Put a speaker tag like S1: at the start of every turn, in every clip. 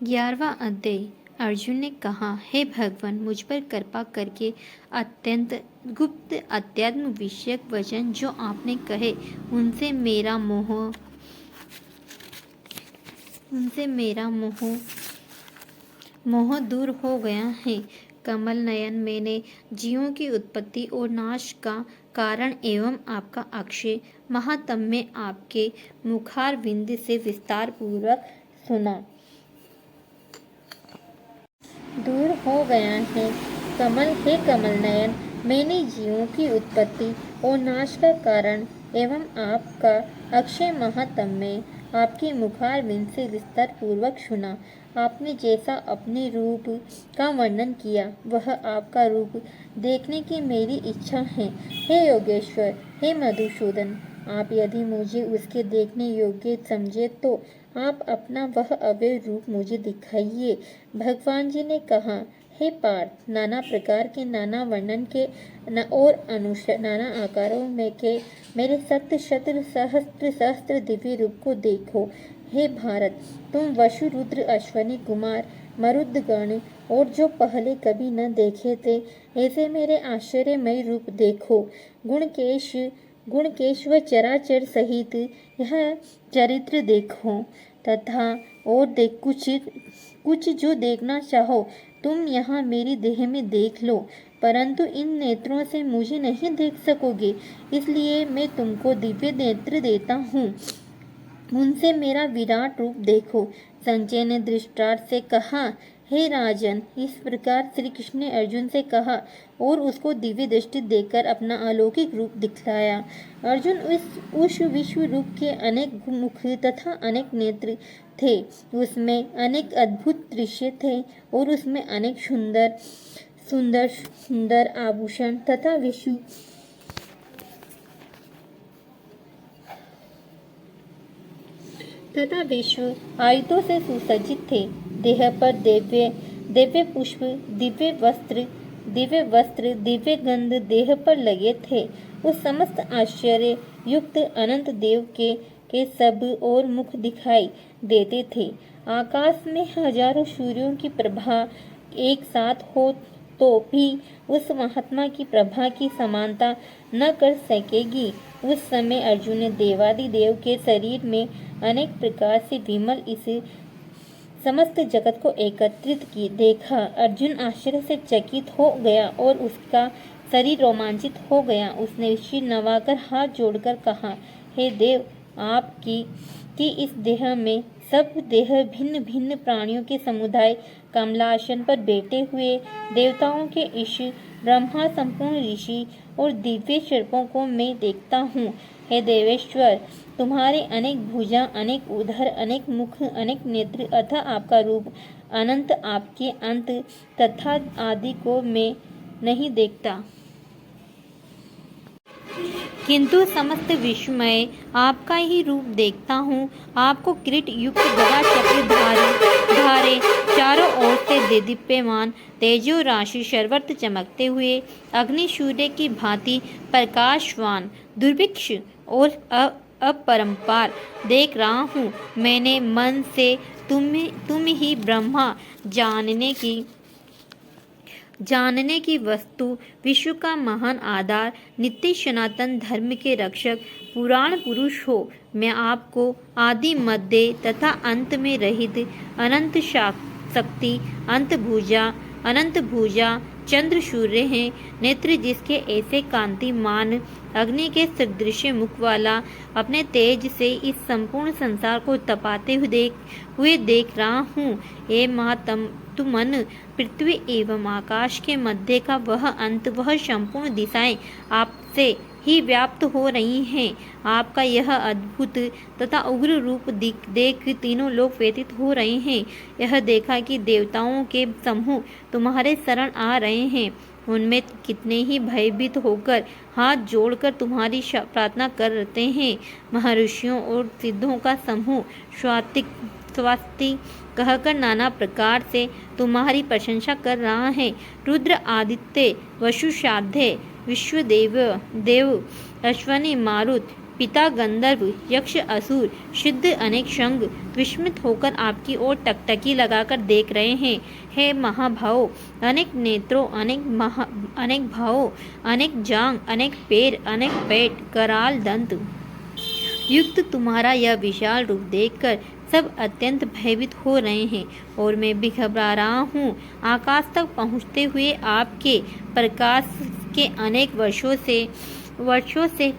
S1: 11वां अध्याय। अर्जुन ने कहा, हे भगवान, मुझ पर कृपा करके अत्यंत गुप्त अध्यात्म विषयक वचन जो आपने कहे उनसे मेरा मोह दूर हो गया है। कमल नयन, मैंने जीवों की उत्पत्ति और नाश का कारण एवं आपका अक्षय महात्म्य आपके मुखारविंद से विस्तार पूर्वक सुना। दूर हो गया है। हे कमल नयन, मैंने जीवों की उत्पत्ति और नाश का कारण एवं आपका अक्षय महात्म्य आपके मुखारविंद से विस्तार पूर्वक सुना। आपने जैसा अपने रूप का वर्णन किया, वह आपका रूप देखने की मेरी इच्छा है। हे योगेश्वर, हे मधुसूदन, आप यदि मुझे उसके देखने योग्य समझे तो आप अपना वह अव्यय रूप मुझे दिखाइए। भगवान जी ने कहा, हे पार्थ, नाना प्रकार के, नाना वर्णन के और नाना आकारों में के मेरे सत्य शत्र सहस्त्र सहस्त्र दिव्य रूप को देखो। हे भारत, तुम वसु, रुद्र, अश्वनी कुमार, मरुदगण और जो पहले कभी न देखे थे, ऐसे मेरे आश्चर्यमय रूप देखो। गुणकेश व चराचर सहित यह चरित्र देखो तथा और कुछ जो देखना चाहो तुम यहाँ मेरी देह में देख लो, परंतु इन नेत्रों से मुझे नहीं देख सकोगे, इसलिए मैं तुमको दिव्य नेत्र देता हूँ। उनसे मेरा विराट रूप देखो। संजय ने धृतराष्ट्र से कहा, हे राजन, इस प्रकार श्री कृष्ण ने अर्जुन से कहा और उसको दिव्य दृष्टि देकर अपना अलौकिक रूप दिखलाया। अर्जुन उस विश्व रूप के अनेक मुख तथा अनेक नेत्र थे, उसमें अनेक अद्भुत दृश्य थे और उसमें अनेक सुंदर आभूषण तथा विश्व आयुधों से सुसज्जित थे। देह पर दिव्य पुष्प, दिव्य वस्त्र, दिव्य गंध देह पर लगे थे। उस समस्त आश्चर्य युक्त अनंत देव के सब और मुख दिखाई देते थे। आकाश में हजारों सूर्यों की प्रभा एक साथ हो तो भी उस महात्मा की प्रभा की समानता न कर सकेगी। उस समय अर्जुन ने देवादिदेव के शरीर में अनेक प्रकार से विमल इस समस्त जगत को एकत्रित की देखा। अर्जुन आश्चर्य से चकित हो गया और उसका शरीर रोमांचित हो गया। उसने शीर नवाकर हाथ जोड़कर कहा, हे देव, आपकी इस देह में सब देह भिन्न भिन्न प्राणियों के समुदाय कमलासन पर बैठे हुए देवताओं के ईश, ब्रह्मा, संपूर्ण ऋषि और दिव्य सर्पों को मैं देखता हूँ। हे देवेश्वर, तुम्हारे अनेक भुजा, अनेक उदर, अनेक मुख, अनेक नेत्र अतः आपका रूप अनंत, आपके अंत तथा आदि को मैं नहीं देखता, किंतु समस्त विश्व में आपका ही रूप देखता हूँ। आपको किरीट युक्त गदा चक्र धारे चारों ओर से देदीप्यमान तेजो राशि सर्वत्र चमकते हुए अग्नि सूर्य की भांति प्रकाशवान दुर्भिक्ष और अपरंपार देख रहा हूँ। मैंने मन से तुम ही ब्रह्मा जानने की वस्तु, विश्व का महान आधार, नित्य सनातन धर्म के रक्षक, पुराण पुरुष हो। मैं आपको आदि, मध्य तथा अंत में रहित अनंत शक्ति, अनंत भुजा चंद्र सूर्य हैं। नेत्र जिसके ऐसे कांतिमान अग्नि के सदृश मुख वाला अपने तेज से इस संपूर्ण संसार को तपाते हुए देख रहा हूँ। हे महात्मन, पृथ्वी एवं आकाश के मध्य का वह अंत, वह संपूर्ण दिशाएं आपसे ही व्याप्त हो रही हैं। आपका यह अद्भुत तथा उग्र रूप देख तीनों लोग व्यतीत हो रहे हैं। यह देखा कि देवताओं के समूह तुम्हारे शरण आ रहे हैं। उनमें कितने ही भयभीत होकर हाथ जोड़कर तुम्हारी प्रार्थना कर रहे हैं। महर्षियों और सिद्धों का समूह स्वास्ति कहकर नाना प्रकार से तुम्हारी प्रशंसा कर रहा है। रुद्र, आदित्य, वसु, साध्य, विश्वदेव, देव, अश्वनी, मारुत, पिता गंधर्व, यक्ष, असुर, सिद्ध अनेक संग विस्मित होकर आपकी ओर टकटकी लगाकर देख रहे हैं। हे महाभावों, अनेक नेत्रों, अनेक भावों, अनेक जांग, अनेक पैर, अनेक पेट, कराल दंत युक्त तुम्हारा यह विशाल रूप देखकर सब अत्यंत भयभीत हो रहे हैं और मैं भी घबरा रहा हूँ। आकाश तक पहुँचते हुए आपके प्रकाश के अनेक वर्षों से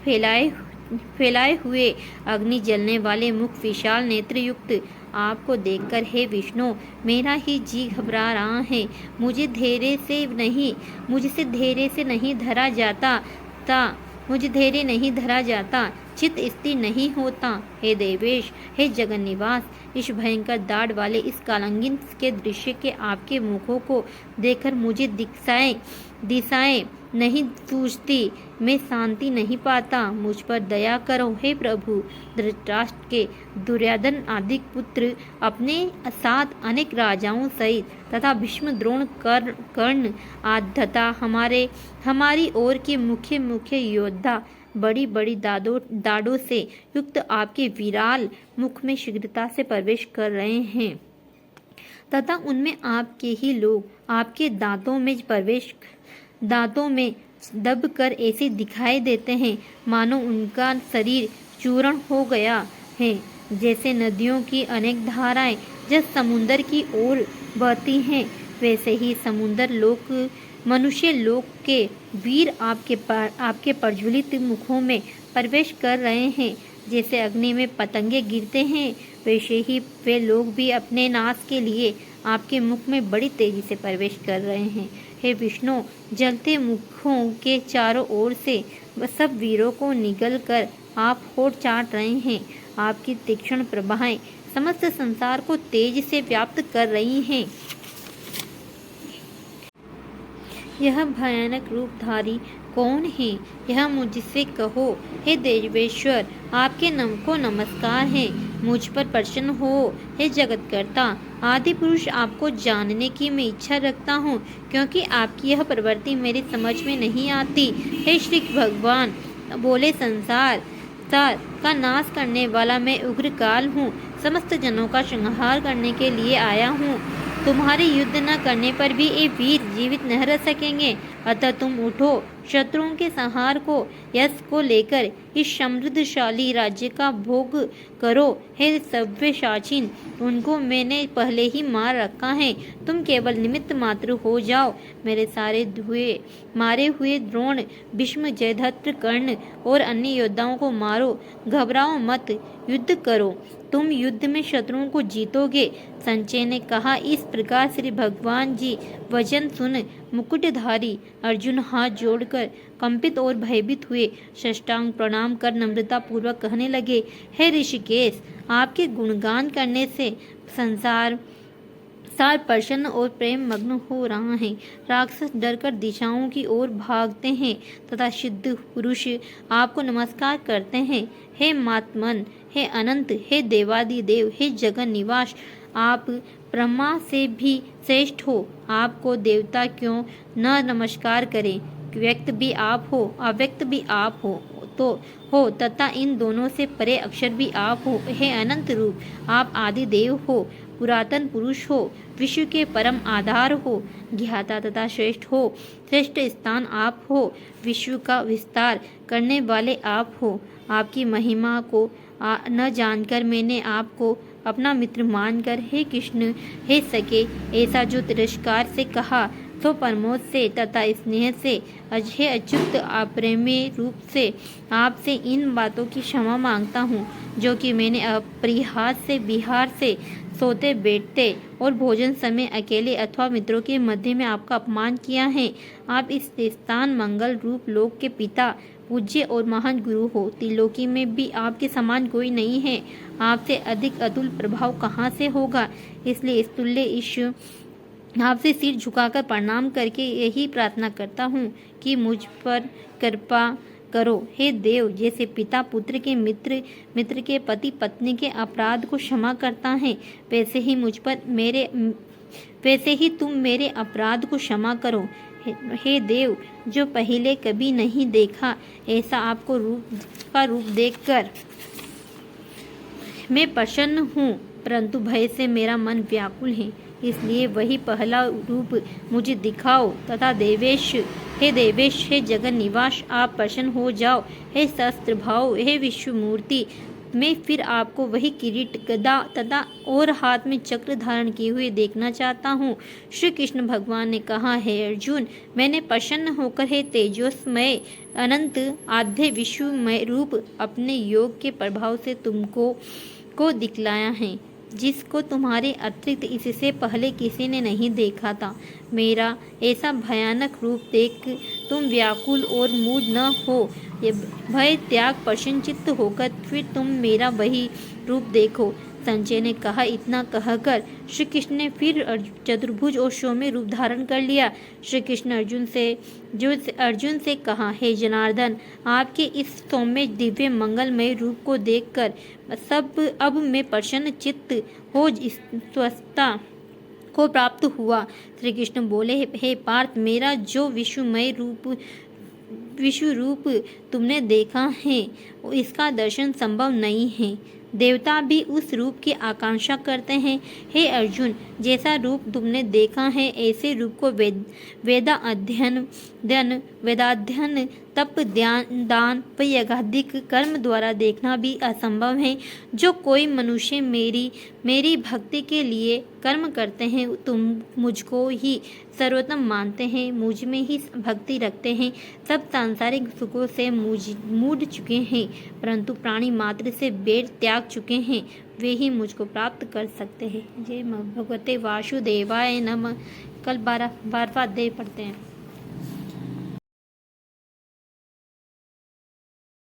S1: फैलाए हुए अग्नि जलने वाले मुख, विशाल नेत्र युक्त आपको देखकर हे विष्णु, मेरा ही जी घबरा रहा है। मुझसे धैर्य से नहीं धरा जाता, चित्त स्थिर नहीं होता। हे देवेश, हे जगन निवास, इस भयंकर दाढ़ वाले इस कालंगिन के दृश्य के आपके मुखों को देखकर मुझे दिशाएं नहीं सूझती, मैं शांति नहीं पाता। मुझ पर दया करो हे प्रभु। धृतराष्ट्र के दुर्योधन आदि पुत्र अपने साथ अनेक राजाओं सहित तथा भीष्म, द्रोण, कर्ण तथा हमारी ओर के मुख्य योद्धा बड़ी बड़ी दाढ़ों से युक्त आपके विराल मुख में शीघ्रता से प्रवेश कर रहे हैं तथा उनमें आपके ही लोग आपके दांतों में दबकर ऐसे दिखाई देते हैं मानो उनका शरीर चूर्ण हो गया है। जैसे नदियों की अनेक धाराएं जब समुद्र की ओर बहती हैं, वैसे ही मनुष्य लोक के वीर आपके प्रज्वलित मुखों में प्रवेश कर रहे हैं। जैसे अग्नि में पतंगे गिरते हैं, वैसे ही वे लोग भी अपने नाश के लिए आपके मुख में बड़ी तेजी से प्रवेश कर रहे हैं। हे विष्णु, जलते मुखों के चारों ओर से सब वीरों को निगल कर आप होठ चाट रहे हैं। आपकी तीक्ष्ण प्रभाएं समस्त संसार को तेज से व्याप्त कर रही हैं। यह भयानक रूपधारी कौन है? यह मुझसे कहो। हे देवेश्वर, आपके को नमस्कार है। मुझ पर प्रसन्न हो हे जगतकर्ता। आदि पुरुष, आपको जानने की मैं इच्छा रखता हूँ, क्योंकि आपकी यह प्रवृत्ति मेरी समझ में नहीं आती। हे श्री भगवान, बोले संसार का नाश करने वाला मैं उग्र काल हूँ। समस्त जनों का संहार करने के लिए आया हूँ। तुम्हारे युद्ध न करने पर भी ये वीर जीवित न रह सकेंगे। अतः तुम उठो, शत्रुओं के संहार को यश को लेकर इस समृद्धशाली राज्य का भोग करो। हे सव्यसाचीन, उनको मैंने पहले ही मार रखा है। तुम केवल निमित्त मात्र हो जाओ। मेरे मारे हुए द्रोण, भीष्म, जयद्रथ, कर्ण और अन्य योद्धाओं को मारो। घबराओ मत, युद्ध करो। तुम युद्ध में शत्रुओं को जीतोगे। संजय ने कहा। इस प्रकार श्री भगवान जी वचन सुन मुकुटधारी अर्जुन हाथ जोड़कर कंपित और भयभीत हुए साष्टांग प्रणाम कर नम्रता पूर्वक कहने लगे, हे ऋषिकेश, आपके गुणगान करने से संसार प्रसन्न और प्रेम मग्न हो रहा है। राक्षस डरकर दिशाओं की ओर भागते हैं तथा सिद्ध पुरुष आपको नमस्कार करते हैं। हे महात्मन, हे अनंत, हे देवादिदेव, हे जगन निवास, आप ब्रह्मा से भी श्रेष्ठ हो। आपको देवता क्यों न नमस्कार करें। व्यक्त भी आप हो, अव्यक्त भी आप हो तथा इन दोनों से परे अक्षर भी आप हो। हे अनंत रूप, आप आदि देव हो, पुरातन पुरुष हो, विश्व के परम आधार हो, ज्ञाता तथा श्रेष्ठ हो। श्रेष्ठ स्थान आप हो, विश्व का विस्तार करने वाले आप हो। आपकी महिमा को न जानकर मैंने आपको अपना मित्र मानकर हे कृष्ण, हे सके, ऐसा जो तिरस्कार से कहा, तो प्रमोद से तथा स्नेह से, हे अच्युत, प्रेमी रूप से आपसे इन बातों की क्षमा मांगता हूँ जो कि मैंने अपरिहास से बिहार से सोते बैठते और भोजन समय अकेले अथवा मित्रों के मध्य में आपका अपमान किया है। आप इस स्थान मंगल रूप लोक के पिता, पूज्य और महान गुरु हो। त्रिलोकी में भी आपके समान कोई नहीं है। आपसे अधिक अतुल प्रभाव कहाँ से होगा। इसलिए इस तुल्य आपसे सिर झुकाकर प्रणाम करके यही प्रार्थना करता हूँ कि मुझ पर कृपा करो। हे देव, जैसे पिता पुत्र के मित्र के पति पत्नी के अपराध को क्षमा करता है, वैसे ही तुम मेरे अपराध को क्षमा करो। हे देव, जो पहले कभी नहीं देखा ऐसा आपको रूप देखकर मैं प्रसन्न हूँ, परंतु भय से मेरा मन व्याकुल है, इसलिए वही पहला रूप मुझे दिखाओ तथा हे देवेश, हे जगन निवास, आप प्रसन्न हो जाओ। हे सहस्त्र भाव, हे विश्व मूर्ति, मैं फिर आपको वही किरीट, गदा तथा और हाथ में चक्र धारण किए हुए देखना चाहता हूँ। श्री कृष्ण भगवान ने कहा, हे अर्जुन, मैंने प्रसन्न होकर हे तेजोमय अनंत आद्य विश्वमय रूप अपने योग के प्रभाव से तुमको दिखलाया है, जिसको तुम्हारे अतिरिक्त इससे पहले किसी ने नहीं देखा था। मेरा ऐसा भयानक रूप देख तुम व्याकुल और मूढ़ न हो, भय त्याग प्रसन्नचित्त होकर फिर तुम मेरा वही रूप देखो। संजय ने कहा। इतना कहकर श्री कृष्ण ने फिर चतुर्भुज और सौम्य रूप धारण कर लिया। श्री कृष्ण अर्जुन से कहा, हे जनार्दन, आपके इस सौम्य दिव्य मंगलमय रूप को देखकर अब मैं प्रसन्न चित्त हो स्वस्थता को प्राप्त हुआ। श्री कृष्ण बोले, हे पार्थ, मेरा जो विश्व रूप तुमने देखा है इसका दर्शन संभव नहीं है। देवता भी उस रूप की आकांक्षा करते हैं। हे अर्जुन, जैसा रूप तुमने देखा है ऐसे रूप को वेदाध्ययन तप दान व यज्ञाधिक कर्म द्वारा देखना भी असंभव है। जो कोई मनुष्य मेरी भक्ति के लिए कर्म करते हैं तुम मुझको ही सर्वोत्तम मानते हैं, मुझ में ही भक्ति रखते हैं, सब सांसारिक सुखों से मूढ़ चुके हैं, परंतु प्राणी मात्र से बैर त्याग चुके हैं, वे ही मुझको प्राप्त कर सकते हैं। जय भगवते वासुदेवाय नमः। कल 12वां अध्याय पढ़ते हैं।